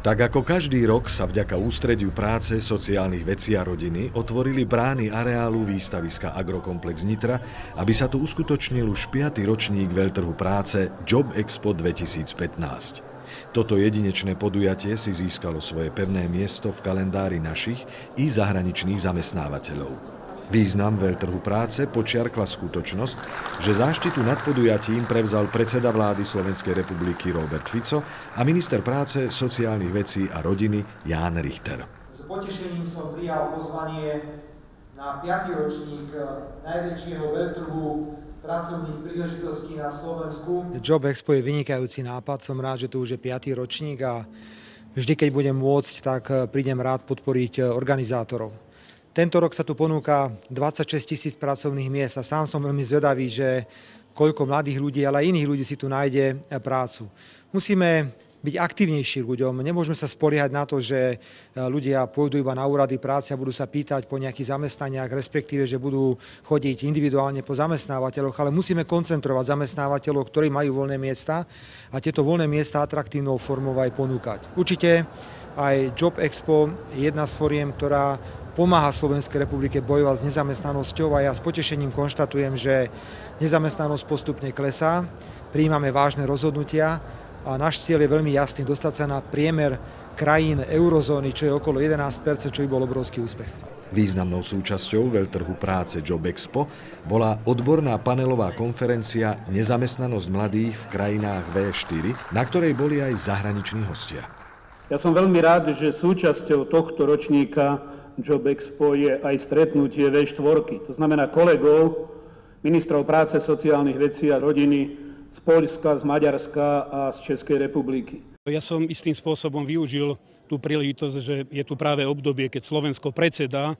Tak ako každý rok sa vďaka Ústrediu práce, sociálnych vecí a rodiny otvorili brány areálu výstaviska Agrokomplex Nitra, aby sa tu uskutočnil už 5. ročník veľtrhu práce Job Expo 2015. Toto jedinečné podujatie si získalo svoje pevné miesto v kalendári našich i zahraničných zamestnávateľov. Význam veľtrhu práce počiarkla skutočnosť, že záštitu nad podujatím prevzal predseda vlády Slovenskej republiky Robert Fico a minister práce, sociálnych vecí a rodiny Ján Richter. S potešením som prijal pozvanie na 5. ročník najväčšieho veľtrhu pracovných príležitostí na Slovensku. Job Expo je vynikajúci nápad, som rád, že to už je 5. ročník a vždy, keď budem môcť, tak prídem rád podporiť organizátorov. Tento rok sa tu ponúka 26 000 pracovných miest a sám som veľmi zvedavý, že koľko mladých ľudí, ale aj iných ľudí si tu nájde prácu. Musíme byť aktívnejší ľuďom. Nemôžeme sa spoliehať na to, že ľudia pôjdu iba na úrady práce a budú sa pýtať po nejakých zamestnaniach, respektíve, že budú chodiť individuálne po zamestnávateľoch, ale musíme koncentrovať zamestnávateľov, ktorí majú voľné miesta a tieto voľné miesta atraktívnou formou aj ponúkať. Určite aj Job Expo je jedna z foriem, ktorá pomáha Slovenskej republike bojovať s nezamestnanosťou a ja s potešením konštatujem, že nezamestnanosť postupne klesá, prijímame vážne rozhodnutia a náš cieľ je veľmi jasný, dostať sa na priemer krajín eurozóny, čo je okolo 11%, čo by bol obrovský úspech. Významnou súčasťou veľtrhu práce Job Expo bola odborná panelová konferencia Nezamestnanosť mladých v krajinách V4, na ktorej boli aj zahraniční hostia. Ja som veľmi rád, že súčasťou tohto ročníka Job Expo je aj stretnutie V4, to znamená kolegov, ministrov práce, sociálnych vecí a rodiny z Poľska, z Maďarska a z Českej republiky. Ja som istým spôsobom využil tú príležitosť, že je tu práve obdobie, keď Slovensko predsedá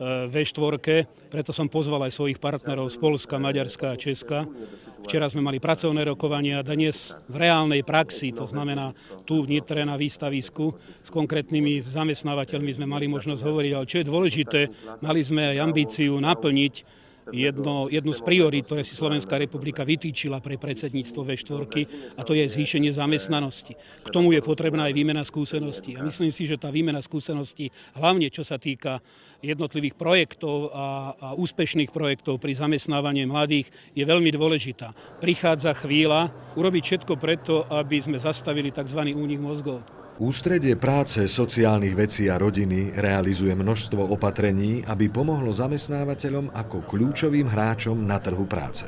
V4, preto som pozval aj svojich partnerov z Poľska, Maďarska a Česka. Včera sme mali pracovné rokovania, dnes v reálnej praxi, to znamená tu v Nitre na výstavisku, s konkrétnymi zamestnávateľmi sme mali možnosť hovoriť, ale čo je dôležité, mali sme aj ambíciu naplniť jednu z priorít, ktoré si Slovenská republika vytýčila pre predsedníctvo V4, a to je zvýšenie zamestnanosti. K tomu je potrebná aj výmena skúseností. A myslím si, že tá výmena skúseností, hlavne čo sa týka jednotlivých projektov a úspešných projektov pri zamestnávaní mladých, je veľmi dôležitá. Prichádza chvíľa urobiť všetko preto, aby sme zastavili tzv. Únik mozgov. Ústredie práce, sociálnych vecí a rodiny realizuje množstvo opatrení, aby pomohlo zamestnávateľom ako kľúčovým hráčom na trhu práce.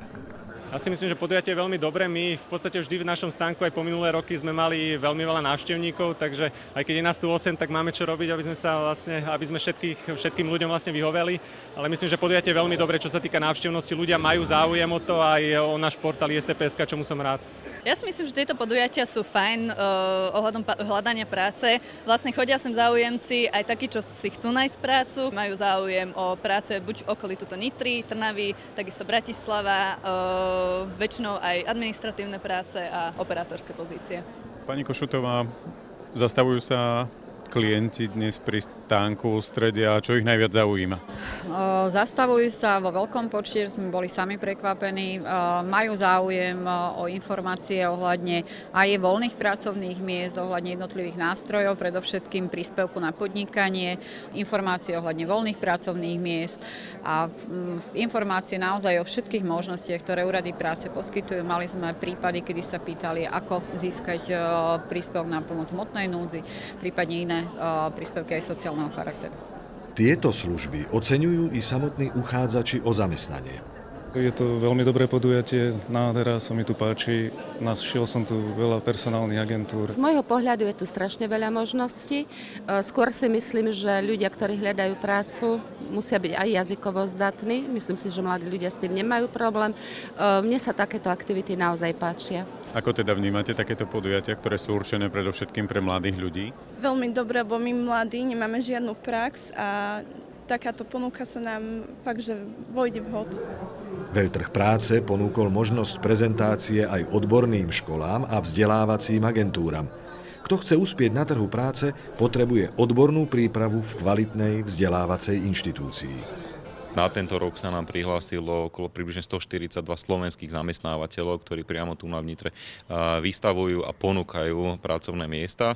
Ja si myslím, že podujatie je veľmi dobré. My v podstate vždy v našom stánku aj po minulé roky sme mali veľmi veľa návštevníkov, takže aj keď je nás tu 8, tak máme čo robiť, aby sme všetkým ľuďom vlastne vyhoveli. Ale myslím, že podujatie je veľmi dobré, čo sa týka návštevnosti. Ľudia majú záujem o to, aj o náš portál ISTPSK, čomu som rád. Ja si myslím, že tieto podujatia sú fajn ohľadom hľadania práce. Vlastne chodia sem záujemci aj takí, čo si chcú nájsť prácu. Majú záujem o práce buď okolí tuto Nitry, Trnavy, takisto Bratislava, väčšinou aj administratívne práce a operátorské pozície. Pani Košutová, zastavujú sa klienti dnes pri stánku Ústredia, čo ich najviac zaujíma? Zastavujú sa vo veľkom počte, sme boli sami prekvapení, majú záujem o informácie ohľadne aj voľných pracovných miest, ohľadne jednotlivých nástrojov, predovšetkým príspevku na podnikanie, informácie ohľadne voľných pracovných miest a informácie naozaj o všetkých možnostiach, ktoré úrady práce poskytujú. Mali sme prípady, kedy sa pýtali, ako získať príspevok na pomoc hmotnej núdzi, prípadne iné príspevky aj sociálneho charakteru. Tieto služby oceňujú i samotní uchádzači o zamestnanie. Je to veľmi dobré podujatie, nádhera, sa mi tu páči. Našiel som tu veľa personálnych agentúr. Z môjho pohľadu je tu strašne veľa možností. Skôr si myslím, že ľudia, ktorí hľadajú prácu, musia byť aj jazykovo zdatní. Myslím si, že mladí ľudia s tým nemajú problém. Mne sa takéto aktivity naozaj páčia. Ako teda vnímate takéto podujatia, ktoré sú určené predovšetkým pre mladých ľudí? Veľmi dobre, bo my mladí nemáme žiadnu prax a takáto ponuka sa nám fakt, že vojde vhod. Veľtrh práce ponúkol možnosť prezentácie aj odborným školám a vzdelávacím agentúram. Kto chce uspieť na trhu práce, potrebuje odbornú prípravu v kvalitnej vzdelávacej inštitúcii. Na tento rok sa nám prihlásilo okolo približne 142 slovenských zamestnávateľov, ktorí priamo tu na Nitre vystavujú a ponúkajú pracovné miesta.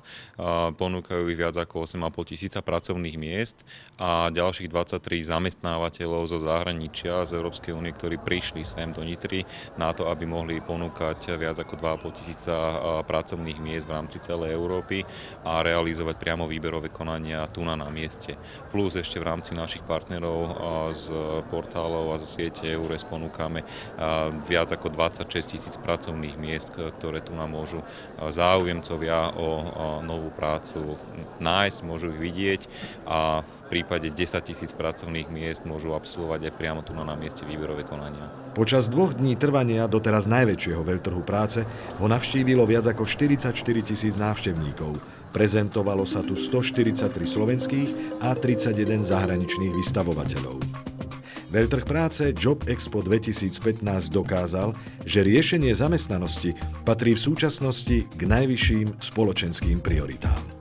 Ponúkajú ich viac ako 8,5 tisíca pracovných miest a ďalších 23 zamestnávateľov zo zahraničia, z Európskej únie, ktorí prišli sem do Nitry na to, aby mohli ponúkať viac ako 2,5 tisíca pracovných miest v rámci celej Európy a realizovať priamo výberové konania tu na mieste. Plus ešte v rámci našich partnerov z portálov a z siete EURES ponúkame viac ako 26 tisíc pracovných miest, ktoré tu nám môžu záujemcovia o novú prácu nájsť, môžu ich vidieť a v prípade 10 tisíc pracovných miest môžu absolvovať aj priamo tu na mieste výberové konania. Počas 2 dní trvania doteraz najväčšieho veľtrhu práce ho navštívilo viac ako 44 tisíc návštevníkov. Prezentovalo sa tu 143 slovenských a 31 zahraničných vystavovateľov. Veľtrh práce Job Expo 2015 dokázal, že riešenie zamestnanosti patrí v súčasnosti k najvyšším spoločenským prioritám.